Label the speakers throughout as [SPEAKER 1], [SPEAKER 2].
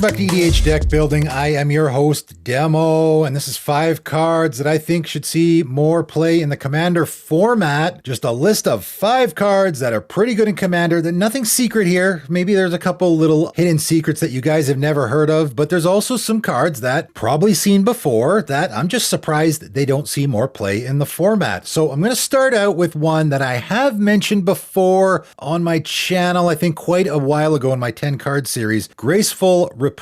[SPEAKER 1] Welcome back to EDH Deck Building. I am your host, Demo, and this is 5 cards that I think should see more play in the Commander format. Just a list of 5 cards that are pretty good in Commander. Nothing secret here. Maybe there's a couple little hidden secrets that you guys have never heard of, but there's also some cards that probably seen before that I'm just surprised they don't see more play in the format. So I'm going to start out with one that I have mentioned before on my channel, I think quite a while ago in my 10 card series, Graceful Reprieve.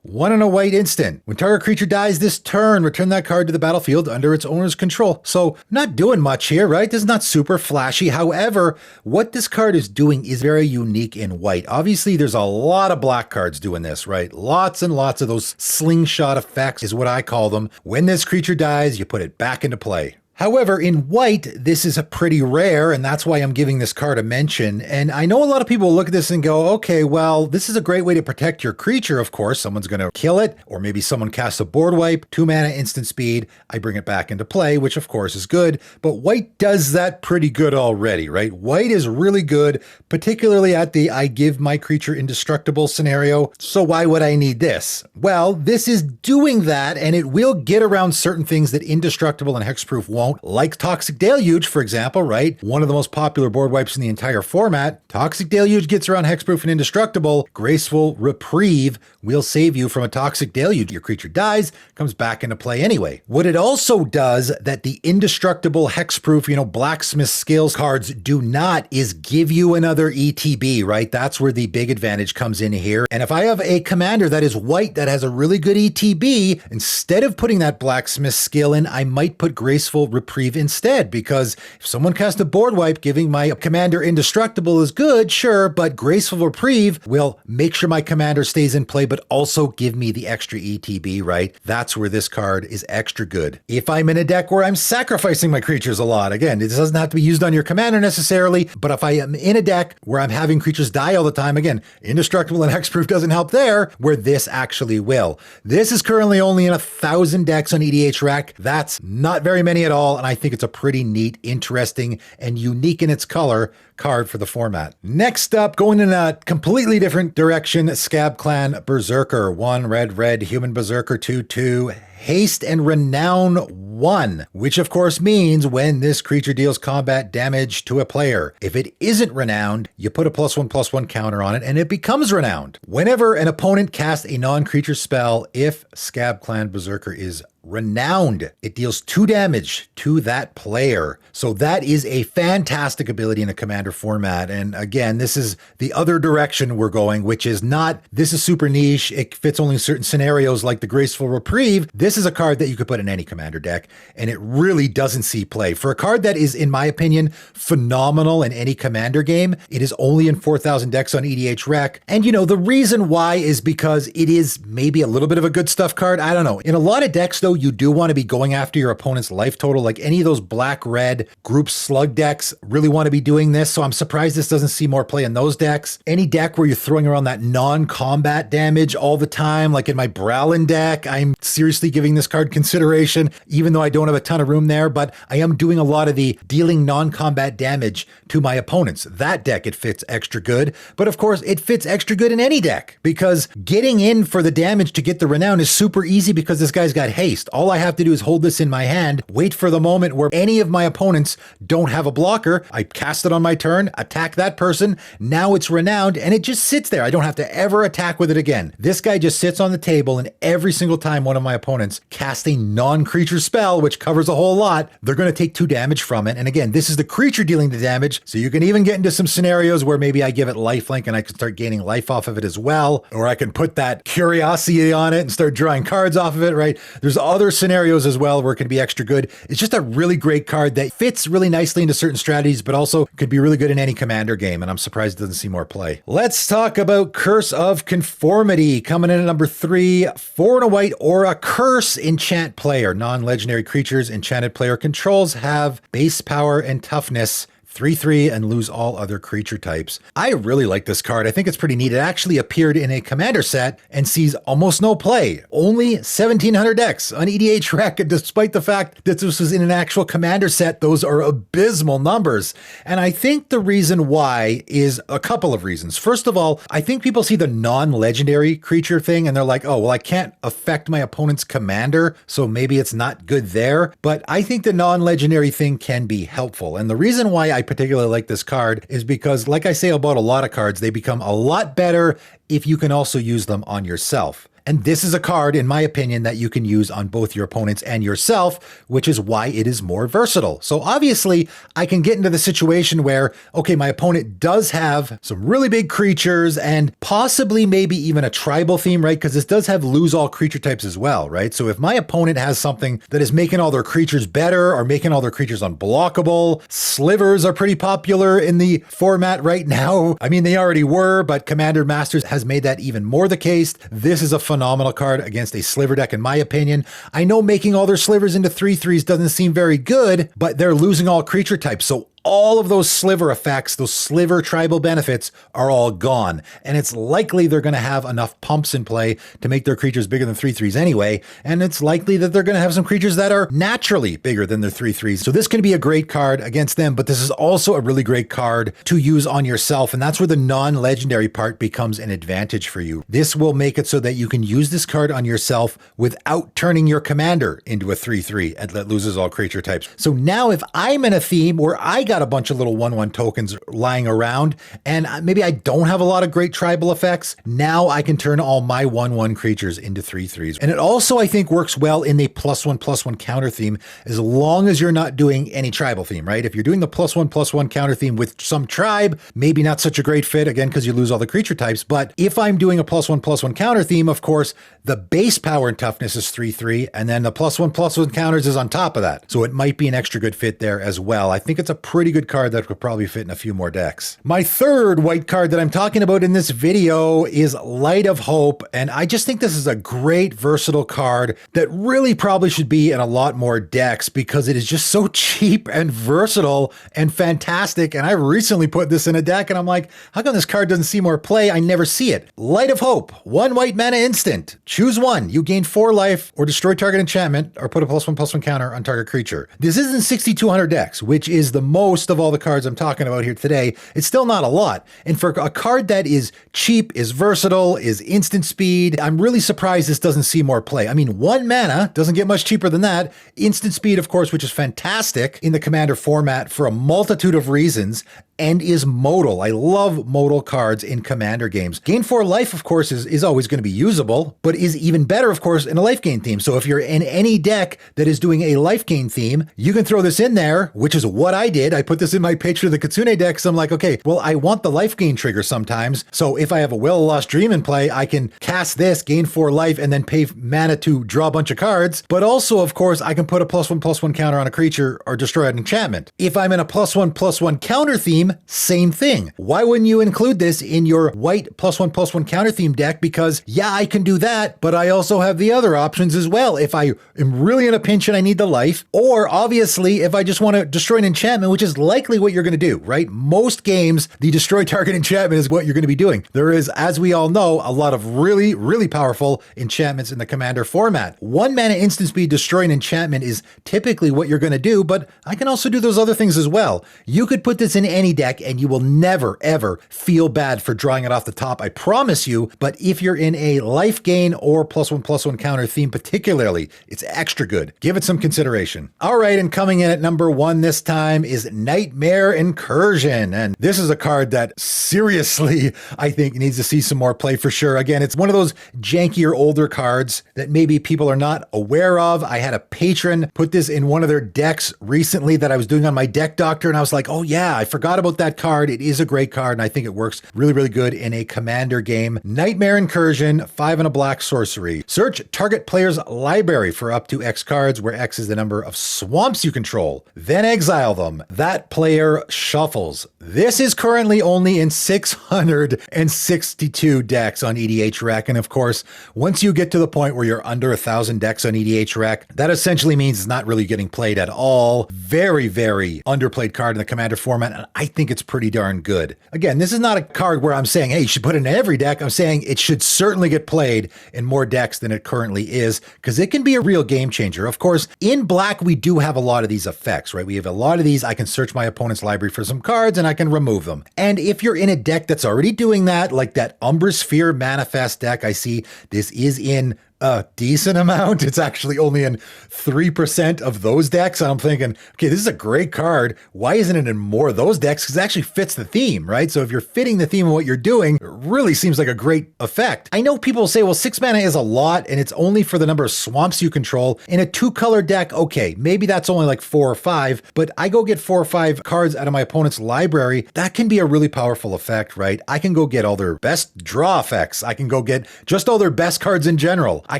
[SPEAKER 1] 1 and a white instant. When target creature dies this turn, return that card to the battlefield under its owner's control. So not doing much here, right? This is not super flashy. However, what this card is doing is very unique in white. Obviously, there's a lot of black cards doing this, right? Lots and lots of those slingshot effects is what I call them. When this creature dies, you put it back into play. However, in white, this is a pretty rare, and that's why I'm giving this card a mention. And I know a lot of people look at this and go, okay, well, this is a great way to protect your creature, of course. Someone's going to kill it, or maybe someone casts a board wipe, 2 mana instant speed, I bring it back into play, which of course is good. But white does that pretty good already, right? White is really good, particularly at the I give my creature indestructible scenario. So why would I need this? Well, this is doing that, and it will get around certain things that indestructible and hexproof won't. Like Toxic Deluge, for example, right? One of the most popular board wipes in the entire format. Toxic Deluge gets around hexproof and indestructible. Graceful Reprieve will save you from a Toxic Deluge. Your creature dies, comes back into play anyway. What it also does that the indestructible hexproof, blacksmith skills cards do not is give you another ETB, right? That's where the big advantage comes in here. And if I have a commander that is white that has a really good ETB, instead of putting that blacksmith skill in, I might put Graceful Reprieve instead, because if someone casts a board wipe, giving my commander indestructible is good, sure, but Graceful Reprieve will make sure my commander stays in play, but also give me the extra ETB, right? That's where this card is extra good. If I'm in a deck where I'm sacrificing my creatures a lot, again, it doesn't have to be used on your commander necessarily, but if I am in a deck where I'm having creatures die all the time, again, indestructible and hexproof doesn't help there, where this actually will. This is currently only in 1,000 decks on EDH Rec. That's not very many at all. And I think it's a pretty neat, interesting, and unique in its color card for the format. Next up, going in a completely different direction, Scab Clan Berserker. 1 red, human Berserker 2/2. Haste and Renown 1, which of course means when this creature deals combat damage to a player. If it isn't renowned, you put a +1/+1 counter on it and it becomes renowned. Whenever an opponent casts a non-creature spell, if Scab Clan Berserker is renowned, it deals 2 damage to that player. So that is a fantastic ability in a commander format. And again, this is the other direction we're going, which is not, this is super niche. It fits only certain scenarios like the Graceful Reprieve. This is a card that you could put in any commander deck, and it really doesn't see play. For a card that is, in my opinion, phenomenal in any commander game, it is only in 4,000 decks on EDH Rec. And the reason why is because it is maybe a little bit of a good stuff card. I don't know. In a lot of decks, though, you do want to be going after your opponent's life total. Like any of those black-red group slug decks really want to be doing this. So I'm surprised this doesn't see more play in those decks. Any deck where you're throwing around that non-combat damage all the time, like in my Bralin deck, I'm seriously giving this card consideration, even though I don't have a ton of room there, but I am doing a lot of the dealing non-combat damage to my opponents. That deck, it fits extra good. But of course, it fits extra good in any deck, because getting in for the damage to get the renown is super easy because this guy's got haste. All I have to do is hold this in my hand, wait for the moment where any of my opponents don't have a blocker. I cast it on my turn, attack that person. Now it's renowned and it just sits there. I don't have to ever attack with it again. This guy just sits on the table, and every single time one of my opponents casts a non-creature spell, which covers a whole lot, they're going to take 2 damage from it. And again, this is the creature dealing the damage. So you can even get into some scenarios where maybe I give it lifelink and I can start gaining life off of it as well. Or I can put that curiosity on it and start drawing cards off of it, right? There's other scenarios as well where it can be extra good. It's just a really great card that fits really nicely into certain strategies, but also could be really good in any commander game. And I'm surprised it doesn't see more play. Let's talk about Curse of Conformity. Coming in at number 3, 4 and a white aura curse enchant player. Non-legendary creatures enchanted player controls have base power and toughness 3/3 and lose all other creature types. I really like this card. I think it's pretty neat. It actually appeared in a commander set and sees almost no play. Only 1,700 decks on EDH Rec, and despite the fact that this was in an actual commander set, those are abysmal numbers. And I think the reason why is a couple of reasons. First of all, I think people see the non-legendary creature thing and they're like, oh, well, I can't affect my opponent's commander, so maybe it's not good there. But I think the non-legendary thing can be helpful. And the reason why I particularly like this card is because, like I say about a lot of cards, they become a lot better if you can also use them on yourself. And this is a card, in my opinion, that you can use on both your opponents and yourself, which is why it is more versatile. So obviously, I can get into the situation where, okay, my opponent does have some really big creatures and possibly maybe even a tribal theme, right? Because this does have lose all creature types as well, right? So if my opponent has something that is making all their creatures better or making all their creatures unblockable, slivers are pretty popular in the format right now. I mean, they already were, but Commander Masters has made that even more the case. This is a phenomenal card against a sliver deck, in my opinion. I know making all their slivers into 3/3s doesn't seem very good, but they're losing all creature types. So all of those sliver effects, those sliver tribal benefits are all gone. And it's likely they're going to have enough pumps in play to make their creatures bigger than 3/3s anyway. And it's likely that they're going to have some creatures that are naturally bigger than their 3/3s. So this can be a great card against them, but this is also a really great card to use on yourself. And that's where the non-legendary part becomes an advantage for you. This will make it so that you can use this card on yourself without turning your commander into a 3/3 and that loses all creature types. So now if I'm in a theme where I got a bunch of little 1/1 tokens lying around and maybe I don't have a lot of great tribal effects, now I can turn all my 1/1 creatures into 3/3s. And it also, I think, works well in the +1/+1 counter theme as long as you're not doing any tribal theme, right? If you're doing the +1/+1 counter theme with some tribe, maybe not such a great fit, again, because you lose all the creature types. But if I'm doing a +1/+1 counter theme, of course, the base power and toughness is 3/3, and then the +1/+1 counters is on top of that. So it might be an extra good fit there as well. I think it's a pretty good card that could probably fit in a few more decks. My third white card that I'm talking about in this video is Light of Hope, and I just think this is a great versatile card that really probably should be in a lot more decks because it is just so cheap and versatile and fantastic. And I recently put this in a deck and I'm like, how come this card doesn't see more play? I never see it. Light of Hope, 1 white mana instant. Choose one. You gain 4 life or destroy target enchantment or put a +1/+1 counter on target creature. This is in 6,200 decks, which is the most of all the cards I'm talking about here today. It's still not a lot. And for a card that is cheap, is versatile, is instant speed, I'm really surprised this doesn't see more play. I mean, 1 mana doesn't get much cheaper than that. Instant speed, of course, which is fantastic in the Commander format for a multitude of reasons, and is modal. I love modal cards in Commander games. Gain 4 life, of course, is always going to be usable, but is even better, of course, in a life gain theme. So if you're in any deck that is doing a life gain theme, you can throw this in there, which is what I did. I put this in my pitch for the Kitsune deck, so I'm like, okay, well, I want the life gain trigger sometimes. So if I have a Will of Lost Dream in play, I can cast this, gain 4 life, and then pay mana to draw a bunch of cards. But also, of course, I can put a +1/+1 counter on a creature or destroy an enchantment. If I'm in a +1/+1 counter theme, same thing. Why wouldn't you include this in your white +1/+1 counter theme deck? Because yeah, I can do that, but I also have the other options as well. If I am really in a pinch and I need the life, or obviously if I just want to destroy an enchantment, which is likely what you're going to do, right? Most games, the destroy target enchantment is what you're going to be doing. There is, as we all know, a lot of really, really powerful enchantments in the Commander format. 1 mana instant speed destroy an enchantment is typically what you're going to do, but I can also do those other things as well. You could put this in any deck and you will never, ever feel bad for drawing it off the top, I promise you. But if you're in a life gain or +1/+1 counter theme particularly, it's extra good. Give it some consideration. All right, and coming in at number 1 this time is Nightmare Incursion. And this is a card that seriously, I think needs to see some more play for sure. Again, it's one of those jankier older cards that maybe people are not aware of. I had a patron put this in one of their decks recently that I was doing on my deck doctor, and I was like, oh yeah, I forgot about about that card. It is a great card, and I think it works really, really good in a commander game. Nightmare Incursion, 5 and a black sorcery. Search target player's library for up to X cards, where X is the number of swamps you control. Then exile them. That player shuffles. This is currently only in 662 decks on EDHREC, and of course, once you get to the point where you're under 1,000 decks on EDHREC, that essentially means it's not really getting played at all. Very, very underplayed card in the commander format, and I think it's pretty darn good. Again, this is not a card where I'm saying, hey, you should put it in every deck. I'm saying it should certainly get played in more decks than it currently is, because it can be a real game changer. Of course, in black, we do have a lot of these effects, right? We have a lot of these. I can search my opponent's library for some cards, and I can remove them. And if you're in a deck that's already doing that, like that Umbra Sphere Manifest deck, I see this is in a decent amount. It's actually only in 3% of those decks. And I'm thinking, okay, this is a great card. Why isn't it in more of those decks? Because it actually fits the theme, right? So if you're fitting the theme of what you're doing, it really seems like a great effect. I know people say, well, 6 mana is a lot and it's only for the number of swamps you control. In a 2-color deck, okay, maybe that's only like 4 or 5, but I go get 4 or 5 cards out of my opponent's library. That can be a really powerful effect, right? I can go get all their best draw effects. I can go get just all their best cards in general. I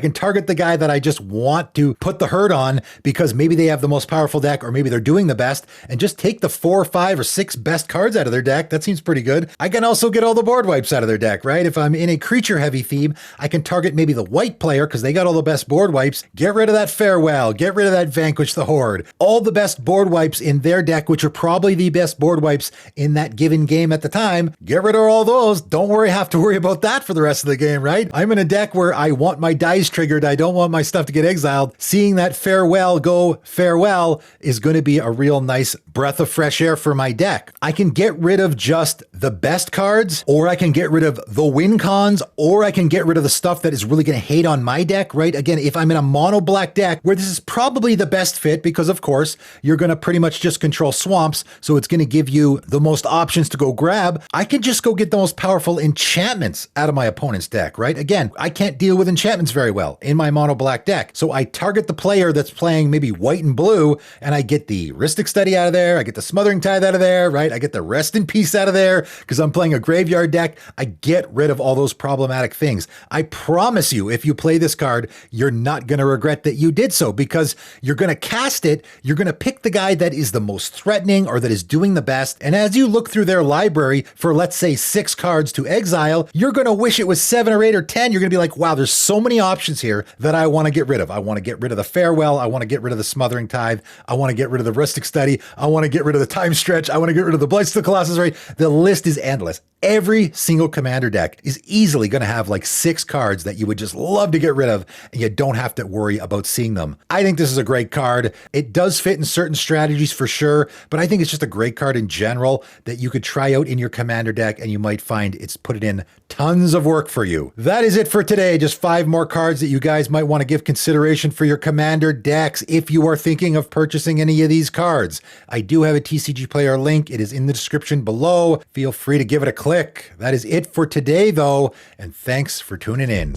[SPEAKER 1] can target the guy that I just want to put the hurt on because maybe they have the most powerful deck or maybe they're doing the best, and just take the 4 or 5 or 6 best cards out of their deck. That seems pretty good. I can also get all the board wipes out of their deck, right? If I'm in a creature heavy theme, I can target maybe the white player because they got all the best board wipes. Get rid of that Farewell, get rid of that Vanquish the Horde. All the best board wipes in their deck, which are probably the best board wipes in that given game at the time. Get rid of all those. Don't have to worry about that for the rest of the game, right? I'm in a deck where I want my dice triggered. I don't want my stuff to get exiled. Seeing that Farewell go Farewell is going to be a real nice breath of fresh air for my deck. I can get rid of just the best cards, or I can get rid of the win cons, or I can get rid of the stuff that is really going to hate on my deck, right? Again, if I'm in a mono black deck where this is probably the best fit because of course you're going to pretty much just control swamps, so it's going to give you the most options to go grab, I can just go get the most powerful enchantments out of my opponent's deck, right? Again, I can't deal with enchantments very well in my mono black deck. So I target the player that's playing maybe white and blue, and I get the Rhystic Study out of there. I get the Smothering Tithe out of there, right? I get the Rest in Peace out of there because I'm playing a graveyard deck. I get rid of all those problematic things. I promise you, if you play this card, you're not going to regret that you did so, because you're going to cast it. You're going to pick the guy that is the most threatening or that is doing the best. And as you look through their library for, let's say, 6 cards to exile, you're going to wish it was 7 or 8 or 10. You're going to be like, wow, there's so many options here that I want to get rid of. I want to get rid of the Farewell. I want to get rid of the Smothering Tithe. I want to get rid of the Rustic Study. I want to get rid of the Time Stretch. I want to get rid of the Blights to the Colossus, right? The list is endless. Every single commander deck is easily going to have like 6 cards that you would just love to get rid of, and you don't have to worry about seeing them. I think this is a great card. It does fit in certain strategies for sure, but I think it's just a great card in general that you could try out in your commander deck, and you might find it's put it in tons of work for you. That is it for today. Just 5 more cards that you guys might want to give consideration for your commander decks if you are thinking of purchasing any of these cards. I do have a TCG Player link. It is in the description below. Feel free to give it a click. That is it for today, though, and thanks for tuning in.